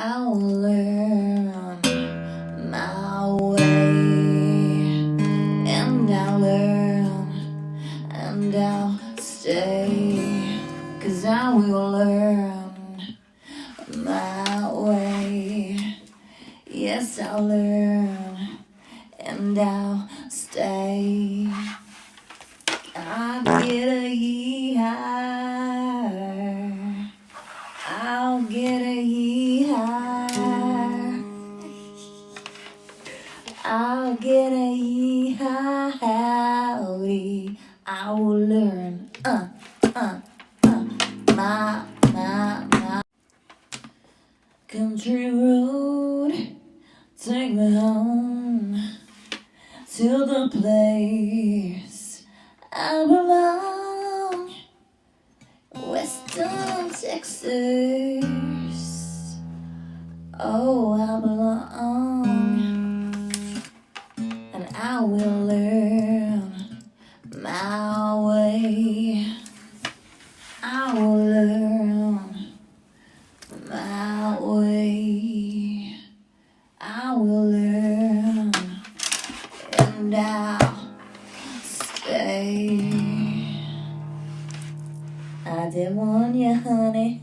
I'll learn my way, and I'll learn, and I'll stay, 'cause I will learn my way. Yes, I'll learn, and I'll stay. I'll get a yee-haw, I'll get a yee-haw, I'll get a yee-haw, howdy. I will learn, my country road, take me home to the place I belong, Western Texas. Oh, I belong, and I will learn my way. I will learn my way. I will learn, and I'll stay. I did want you, honey.